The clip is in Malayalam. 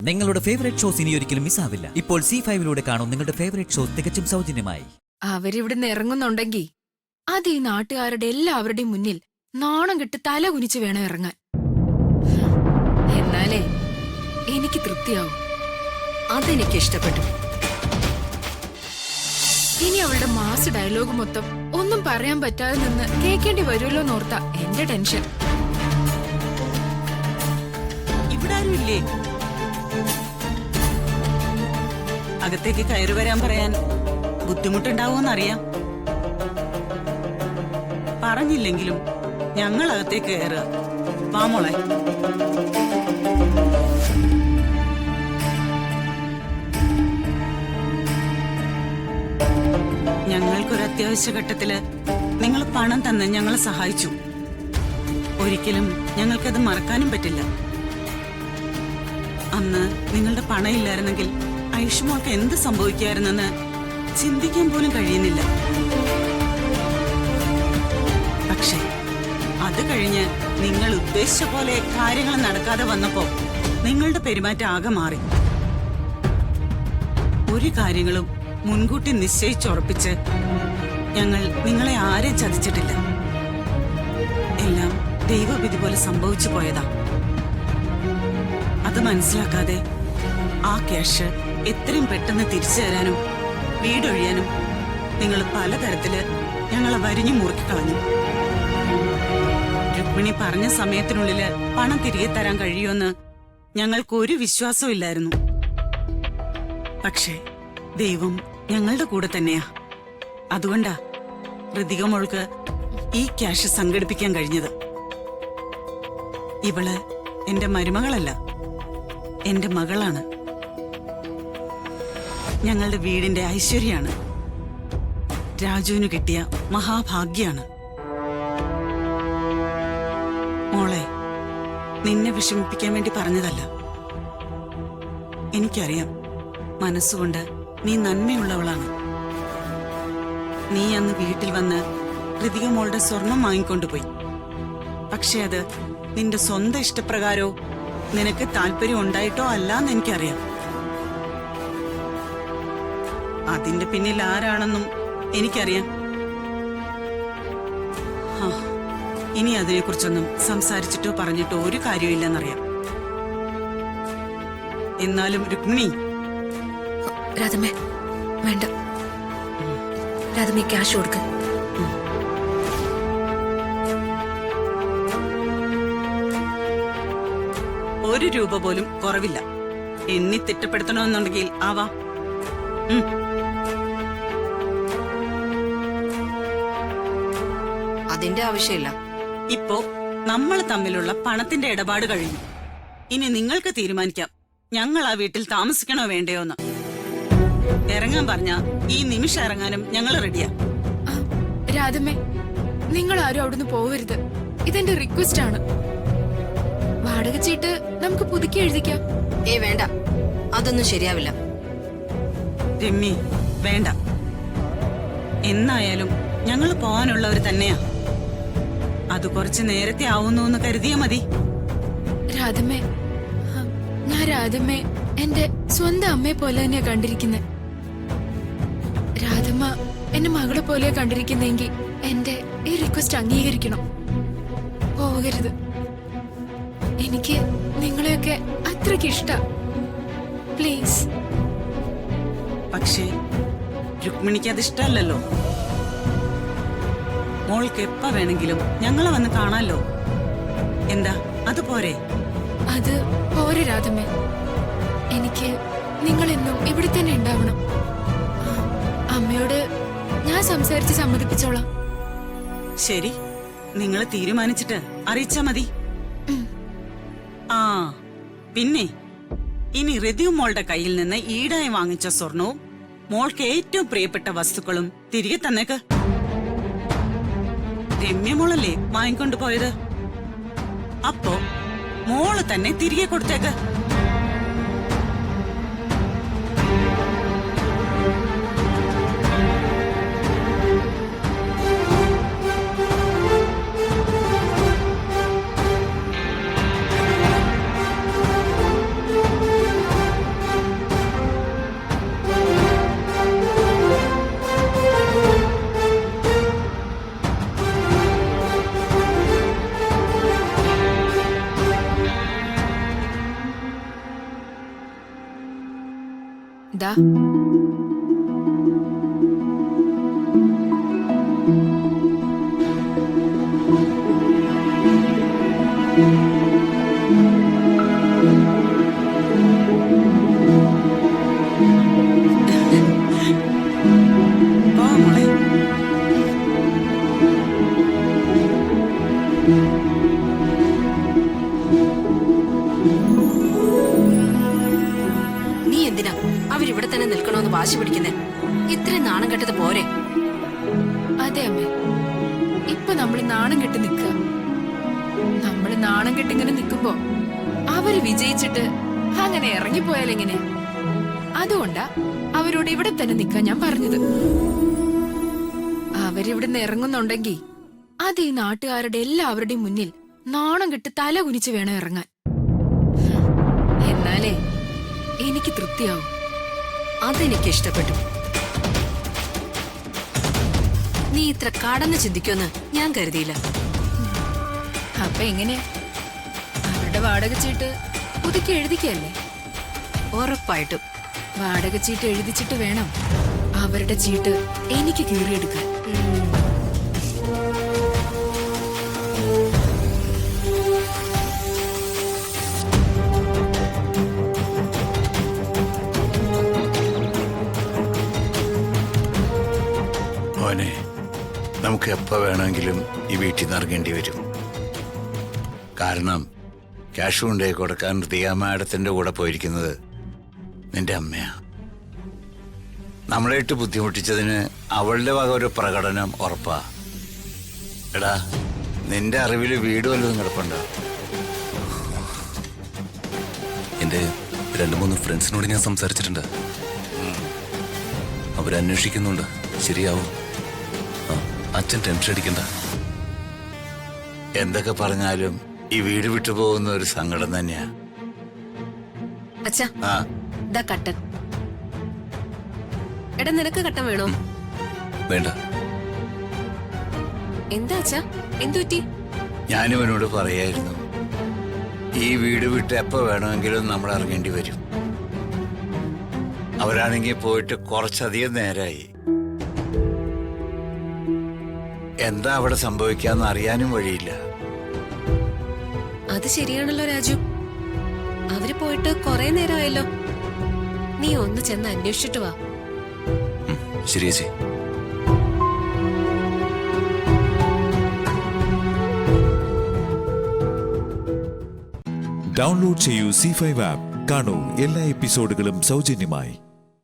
നിങ്ങളുടെ ഫേവറേറ്റ് ഷോസ് ഇനി ഒരിക്കലും മിസ്സാവില്ല. ഇപ്പോൾ C5 കാണും നിങ്ങളുടെ ഫേവറേറ്റ് ഷോസ് തികച്ചും സൗജന്യമായി. അവരിവിടുന്ന് ഇറങ്ങുന്നുണ്ടെങ്കിൽ അത് ഈ നാട്ടുകാരുടെ എല്ലാവരുടെയും മുന്നിൽ നാണം കെട്ട് തല കുനിച്ച് വേണം ഇറങ്ങാൻ. എന്നാലേ എനിക്ക് തൃപ്തിയാവും. അതെനിക്ക് ഇഷ്ടപ്പെട്ടു. ഇനി അവളുടെ മാസ് ഡയലോഗ് മൊത്തം ഒന്നും പറയാൻ പറ്റാതെ നിന്ന് കേൾക്കേണ്ടി വരുമല്ലോ എന്നോർത്ത എന്റെ ടെൻഷൻ. ഇവിടെ ആരുമില്ലേ? അകത്തേക്ക് കയറി വരാൻ പറയാൻ ബുദ്ധിമുട്ടുണ്ടാവുമെന്നറിയാം. പറഞ്ഞില്ലെങ്കിലും ഞങ്ങൾ അകത്തേക്ക് കയറുക. വാ മോളെ. ഞങ്ങൾക്കൊരു അത്യാവശ്യ ഘട്ടത്തില് നിങ്ങൾ പണം തന്ന് ഞങ്ങളെ സഹായിച്ചു. ഒരിക്കലും ഞങ്ങൾക്കത് മറക്കാനും പറ്റില്ല. അന്ന് നിങ്ങളുടെ പണം ഇല്ലായിരുന്നെങ്കിൽ ഐഷുമോൾക്ക് എന്ത് സംഭവിക്കായിരുന്നെന്ന് ചിന്തിക്കാൻ പോലും കഴിയുന്നില്ല. പക്ഷേ അത് കഴിഞ്ഞ് നിങ്ങൾ ഉദ്ദേശിച്ച പോലെ കാര്യങ്ങൾ നടക്കാതെ വന്നപ്പോ നിങ്ങളുടെ പെരുമാറ്റം ആകെ മാറി. ഒരു കാര്യങ്ങളും മുൻകൂട്ടി നിശ്ചയിച്ചുറപ്പിച്ച് ഞങ്ങൾ നിങ്ങളെ ആരെയും ചതിച്ചിട്ടില്ല. എല്ലാം ദൈവവിധി പോലെ സംഭവിച്ചു പോയതാ. അത് മനസ്സിലാക്കാതെ ആ ക്യാഷ് എത്രയും പെട്ടെന്ന് തിരിച്ചു തരാനും വീടൊഴിയാനും നിങ്ങൾ പലതരത്തില് ഞങ്ങളെ വരിഞ്ഞു മുറുക്കിക്കളഞ്ഞു. രുക്മിണി പറഞ്ഞ സമയത്തിനുള്ളില് പണം തിരികെ തരാൻ കഴിയുമെന്ന് ഞങ്ങൾക്കൊരു വിശ്വാസവും ഇല്ലായിരുന്നു. പക്ഷേ ദൈവം ഞങ്ങളുടെ കൂടെ തന്നെയാ. അതുകൊണ്ടാ ഋതിക മോൾക്ക് ഈ ക്യാഷ് സംഘടിപ്പിക്കാൻ കഴിഞ്ഞത്. ഇവള് എന്റെ മരുമകളല്ല, എന്റെ മകളാണ്. ഞങ്ങളുടെ വീടിന്റെ ഐശ്വര്യാണ്. രാജുവിന് കിട്ടിയ മഹാഭാഗ്യാണ്. മോളെ, നിന്നെ വിഷമിപ്പിക്കാൻ വേണ്ടി പറഞ്ഞതല്ല. എനിക്കറിയാം, മനസ്സുകൊണ്ട് നീ നന്മയുള്ളവളാണ്. നീ അന്ന് വീട്ടിൽ വന്ന് ഋതിക മോളുടെ സ്വർണം വാങ്ങിക്കൊണ്ടുപോയി. പക്ഷെ അത് നിന്റെ സ്വന്തം ഇഷ്ടപ്രകാരോ നിനക്ക് താല്പര്യം ഉണ്ടായിട്ടോ അല്ലാന്ന് എനിക്കറിയാം. അതിന്റെ പിന്നിൽ ആരാണെന്നും എനിക്കറിയാം. ഇനി അതിനെക്കുറിച്ചൊന്നും സംസാരിച്ചിട്ടോ പറഞ്ഞിട്ടോ ഒരു കാര്യമില്ലെന്നറിയാം. എന്നാലും രുക്മിണി. രാധമ്മേ, വേണ്ട. രാധമ്മ ക്യാഷ് കൊടുക്ക. ഒരു രൂപ പോലും കുറവില്ല. എണ്ണി തിട്ടപ്പെടുത്തണമെന്നുണ്ടെങ്കിൽ ആവാ. അതിന്റെ ആവശ്യമില്ല. ഇപ്പോ നമ്മൾ തമ്മിലുള്ള പണത്തിന്റെ ഇടപാട് കഴിഞ്ഞു. ഇനി നിങ്ങൾക്ക് തീരുമാനിക്കാം ഞങ്ങൾ ആ വീട്ടിൽ താമസിക്കണോ വേണ്ടയോന്ന്. ഇറങ്ങാൻ പറഞ്ഞ ഈ നിമിഷം ഇറങ്ങാനും ഞങ്ങൾ റെഡിയാ. രാധമ്മേ, നിങ്ങൾ ആരും അവിടുന്ന് പോവരുത്. ഇതെന്റെ റിക്വസ്റ്റ് ആണ്. വാടക ചീട്ട് നമുക്ക് പുതുക്കി എഴുതിക്കാം. വേണ്ട, അതൊന്നും ശരിയാവില്ല. രമ്യ, വേണ്ട. എന്നായാലും ഞങ്ങൾ പോവാനുള്ളവർ തന്നെയാ. അത് കുറച്ച് നേരത്തെ ആവുന്നു എന്ന് കരുതിയാ മതി. രാധമ്മേ, ഞാൻ രാധമ്മേ എന്റെ സ്വന്തം അമ്മയെ പോലെ തന്നെയാ കണ്ടിരിക്കുന്നെ. രാധമ്മ എന്റെ മകളെ പോലെ കണ്ടിരിക്കുന്നെങ്കിൽ എന്റെ ഈ റിക്വസ്റ്റ് അംഗീകരിക്കണം. പോകരുത്. എനിക്ക് നിങ്ങളെയൊക്കെ അത്രയ്ക്ക് ഇഷ്ട. പ്ലീസ്. പക്ഷേ രുക്മിണിക്ക് അത് ഇഷ്ടമല്ലല്ലോ. മോൾക്ക് എപ്പ വേണമെങ്കിലും ഞങ്ങളെ വന്ന് കാണാലോ. എന്താ അതുപോരെ? അത് പോരെ രാധമ്മേ. എനിക്ക് നിങ്ങളെന്നും ഇവിടെ തന്നെ ഉണ്ടാവണം. അമ്മയോട് ഞാൻ സംസാരിച്ച് സമ്മതിപ്പിച്ചോളാം. ശരി, നിങ്ങൾ തീരുമാനിച്ചിട്ട് അറിയിച്ചാ മതി. ആ പിന്നെ ഇനി ഋതിയും മോളുടെ കയ്യിൽ നിന്ന് ഈടായി വാങ്ങിച്ച സ്വർണവും മോൾക്ക് ഏറ്റവും പ്രിയപ്പെട്ട വസ്തുക്കളും തിരികെ തന്നേക്ക്. രമ്യ മോളല്ലേ വാങ്ങിക്കൊണ്ടു പോയത്? അപ്പോ മോള് തന്നെ തിരികെ കൊടുത്തേക്ക്. ദാ വാ മോളെ. നീ എന്തിനാ അവരിവിടെ തന്നെ നിൽക്കണോന്ന് വാശി പിടിക്കുന്നേ? ഇത്രയും നാണം കെട്ടത് പോരെ? അതെ അമ്മേ, ഇപ്പൊ നമ്മള് നാണം കെട്ട് നിക്കുക. നമ്മള് നാണം കെട്ടിങ്ങനെ നിക്കുമ്പോ അവര് വിജയിച്ചിട്ട് അങ്ങനെ ഇറങ്ങിപ്പോയാൽ എങ്ങനെയാ? അതുകൊണ്ടാ അവരോട് ഇവിടെ തന്നെ നിക്കാൻ ഞാൻ പറഞ്ഞത്. അവരിവിടുന്ന് ഇറങ്ങുന്നുണ്ടെങ്കിൽ അത് ഈ നാട്ടുകാരുടെ എല്ലാവരുടെയും മുന്നിൽ നാണം കെട്ട് തല കുനിച്ച് വേണം ഇറങ്ങാൻ. എന്നാലേ എനിക്ക് തൃപ്തിയാവും. അതെനിക്ക് ഇഷ്ടപ്പെട്ടു. നീ ഇത്ര കടന്ന് ചിന്തിക്കുമെന്ന് ഞാൻ കരുതിയില്ല. അപ്പൊ എങ്ങനെയാ? അവരുടെ വാടക ചീട്ട് പുതുക്കി എഴുതിക്കല്ലേ? ഉറപ്പായിട്ടും. വാടക ചീട്ട് എഴുതിച്ചിട്ട് വേണം അവരുടെ ചീട്ട് എനിക്ക് കീറിയെടുക്കാൻ. മോനെ, നമുക്ക് എപ്പോ വേണമെങ്കിലും ഈ വീട്ടിൽ നിന്ന് ഇറങ്ങേണ്ടി വരും. കാരണം ക്യാഷ് കൊണ്ടേ കൊടുക്കാൻ റിയ മാഡത്തിന്റെ കൂടെ പോയിരിക്കുന്നത് നിന്റെ അമ്മയാ. നമ്മളെ ഇട്ട് ബുദ്ധിമുട്ടിച്ചതിന് അവളുടെ വക ഒരു പ്രകടനം ഉറപ്പാ. എടാ, നിന്റെ അറിവില് വീട് വല്ലതും കിടപ്പുണ്ടോ? എൻ്റെ 2-3 ഫ്രണ്ട്സിനോട് ഞാൻ സംസാരിച്ചിട്ടുണ്ട്. അവരന്വേഷിക്കുന്നുണ്ട്. ശരിയാവും. അച്ഛൻ ടെൻഷൻ അടിക്കണ്ട. എന്തൊക്കെ പറഞ്ഞാലും ഈ വീട് വിട്ടു പോകുന്ന ഒരു സങ്കടം തന്നെയാ. അച്ഛാ, ആ, ദാ കട്ടൻ. എടാ, നിനക്ക് കട്ടൻ വേണോ? വേണ്ട. എന്താ അച്ഛാ, എന്തുപറ്റി? ഞാനിവനോട് പറയായിരുന്നു, ഈ വീട് വിട്ട് എപ്പോ വേണമെങ്കിലും നമ്മൾ ഇറങ്ങേണ്ടി വരും. അവരാണെങ്കിൽ പോയിട്ട് കുറച്ചധികം നേരമായി. എന്താ അവിടെ സംഭവിക്കാന്ന് അറിയാനും വഴിയില്ല. അത് ശരിയാണല്ലോ രാജു. അവര് പോയിട്ട് കുറെ നേരമായല്ലോ. നീ ഒന്ന് ചെന്ന് അന്വേഷിച്ചിട്ട് വാ. ശരി ചേച്ചി. ഡൗൺലോഡ് ചെയ്യൂ C5 ആപ്പ്. കാണൂ എല്ലാ എപ്പിസോഡുകളും സൗജന്യമായി.